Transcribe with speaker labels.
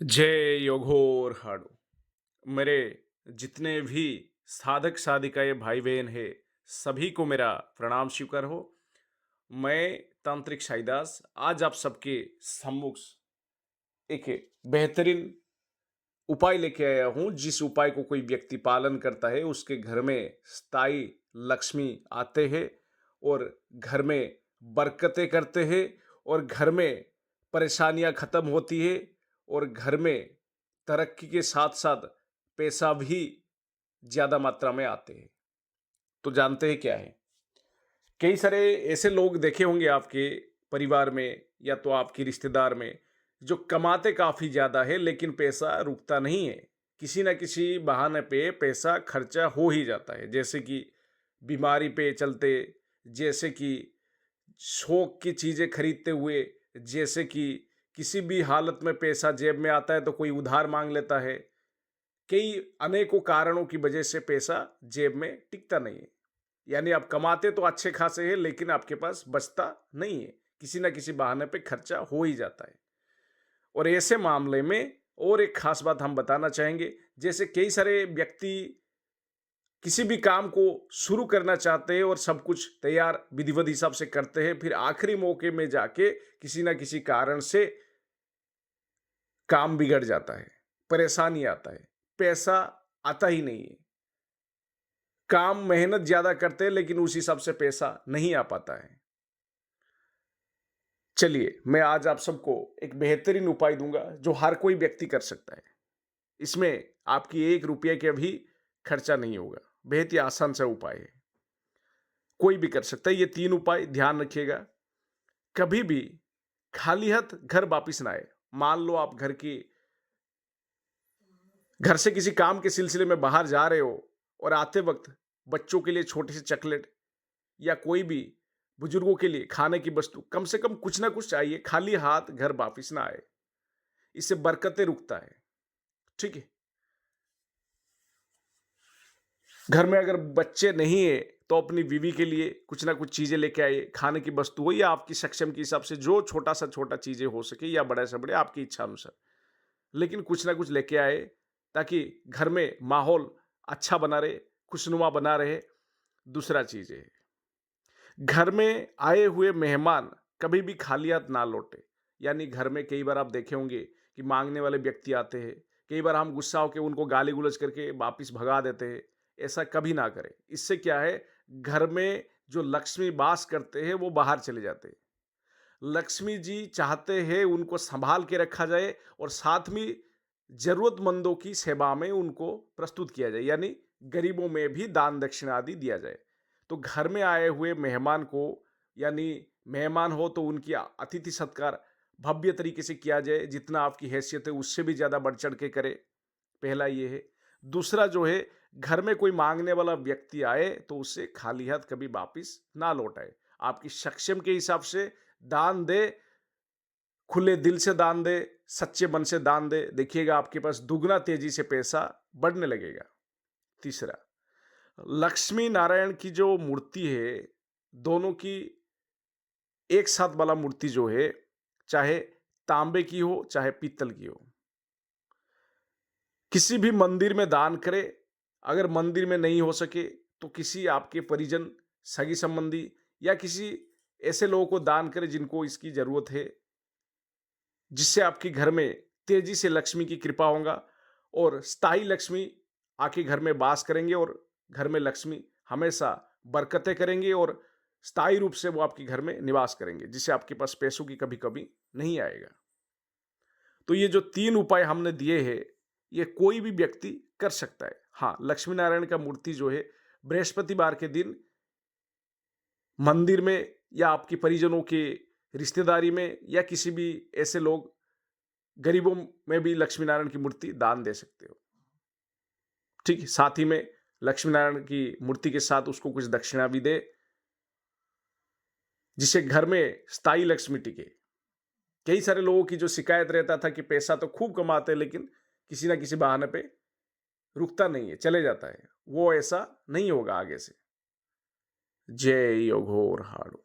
Speaker 1: जय योगोर हाडू। मेरे जितने भी साधक साधिकाएं भाई बहन है, सभी को मेरा प्रणाम स्वीकार हो। मैं तांत्रिक साईदास आज आप सबके सम्मुख एक बेहतरीन उपाय लेके आया हूं, जिस उपाय को कोई व्यक्ति पालन करता है उसके घर में स्थायी लक्ष्मी आते हैं और घर में बरकतें करते हैं और घर में परेशानियां खत्म होती है और घर में तरक्की के साथ साथ पैसा भी ज्यादा मात्रा में आते हैं। तो जानते हैं क्या है? कई सारे ऐसे लोग देखे होंगे आपके परिवार में या तो आपके रिश्तेदार में, जो कमाते काफी ज्यादा है लेकिन पैसा रुकता नहीं है। किसी ना किसी बहाने पे पैसा खर्चा हो ही जाता है, जैसे कि बीमारी पे चलते, जैसे कि शौक की चीजें खरीदते हुए, जैसे कि किसी भी हालत में पैसा जेब में आता है तो कोई उधार मांग लेता है। कई अनेकों कारणों की वजह से पैसा जेब में टिकता नहीं है। यानी आप कमाते तो अच्छे खासे हैं लेकिन आपके पास बचता नहीं है, किसी ना किसी बहाने पे खर्चा हो ही जाता है। और ऐसे मामले में और एक खास बात हम बताना चाहेंगे, जैसे कई सारे व्यक्ति किसी भी काम को शुरू करना चाहते हैं और सब कुछ तैयार विधिवत हिसाब से करते हैं, फिर आखिरी मौके में जाके किसी ना किसी कारण से काम बिगड़ जाता है, परेशानी आता है, पैसा आता ही नहीं है। काम मेहनत ज्यादा करते हैं लेकिन उस हिसाब से पैसा नहीं आ पाता है। चलिए, मैं आज आप सबको एक बेहतरीन उपाय दूंगा जो हर कोई व्यक्ति कर सकता है। इसमें आपकी एक रुपये का भी खर्चा नहीं होगा। बेहद ही आसान सा उपाय है, कोई भी कर सकता है। ये तीन उपाय ध्यान रखिएगा। कभी भी खाली हाथ घर वापिस ना आए। मान लो आप घर से किसी काम के सिलसिले में बाहर जा रहे हो और आते वक्त बच्चों के लिए छोटे से चॉकलेट या कोई भी बुजुर्गों के लिए खाने की वस्तु, कम से कम कुछ ना कुछ चाहिए। खाली हाथ घर वापिस ना आए, इससे बरकतें रुकता है। ठीक है। घर में अगर बच्चे नहीं है तो अपनी बीवी के लिए कुछ ना कुछ चीजें लेके आए, खाने की वस्तु हो या आपकी सक्षम के हिसाब से जो छोटा सा छोटा चीजें हो सके या बड़े से बड़े, आपकी इच्छा अनुसार, लेकिन कुछ ना कुछ लेके आए ताकि घर में माहौल अच्छा बना रहे, खुशनुमा बना रहे। दूसरा चीज है, घर में आए हुए मेहमान कभी भी खाली हाथ ना लौटे। यानी घर में कई बार आप देखे होंगे कि मांगने वाले व्यक्ति आते हैं, कई बार हम गुस्सा होकर उनको गाली गुलज करके वापिस भगा देते हैं। ऐसा कभी ना करें। इससे क्या है, घर में जो लक्ष्मी वास करते हैं वो बाहर चले जाते हैं। लक्ष्मी जी चाहते हैं उनको संभाल के रखा जाए और साथ में जरूरतमंदों की सेवा में उनको प्रस्तुत किया जाए, यानी गरीबों में भी दान दक्षिणा आदि दिया जाए। तो घर में आए हुए मेहमान को, यानी मेहमान हो तो उनकी अतिथि सत्कार भव्य तरीके से किया जाए, जितना आपकी हैसियत है उससे भी ज्यादा बढ़ चढ़ के करे। पहला ये है। दूसरा जो है, घर में कोई मांगने वाला व्यक्ति आए तो उससे खाली हाथ कभी वापिस ना लौटाए। आपकी सक्षम के हिसाब से दान दे, खुले दिल से दान दे, सच्चे मन से दान दे। देखिएगा आपके पास दुगना तेजी से पैसा बढ़ने लगेगा। तीसरा, लक्ष्मी नारायण की जो मूर्ति है, दोनों की एक साथ वाला मूर्ति जो है, चाहे तांबे की हो चाहे पीतल की हो, किसी भी मंदिर में दान करे। अगर मंदिर में नहीं हो सके तो किसी आपके परिजन, सगी संबंधी या किसी ऐसे लोगों को दान करे जिनको इसकी जरूरत है, जिससे आपके घर में तेजी से लक्ष्मी की कृपा होगा और स्थायी लक्ष्मी आके घर में वास करेंगे और घर में लक्ष्मी हमेशा बरकतें करेंगे और स्थायी रूप से वो आपके घर में निवास करेंगे, जिससे आपके पास पैसों की कभी कभी नहीं आएगा। तो ये जो तीन उपाय हमने दिए हैं, ये कोई भी व्यक्ति कर सकता है। हाँ, लक्ष्मी नारायण का मूर्ति जो है, बृहस्पतिवार के दिन मंदिर में या आपके परिजनों के रिश्तेदारी में या किसी भी ऐसे लोग, गरीबों में भी लक्ष्मी नारायण की मूर्ति दान दे सकते हो। ठीक है। साथ ही में लक्ष्मी नारायण की मूर्ति के साथ उसको कुछ दक्षिणा भी दे, जिससे घर में स्थायी लक्ष्मी टिके। कई सारे लोगों की जो शिकायत रहता था कि पैसा तो खूब कमाते हैं लेकिन किसी ना किसी बहाने पे रुकता नहीं है, चले जाता है, वो ऐसा नहीं होगा आगे से। जय योगोर हाड़ू।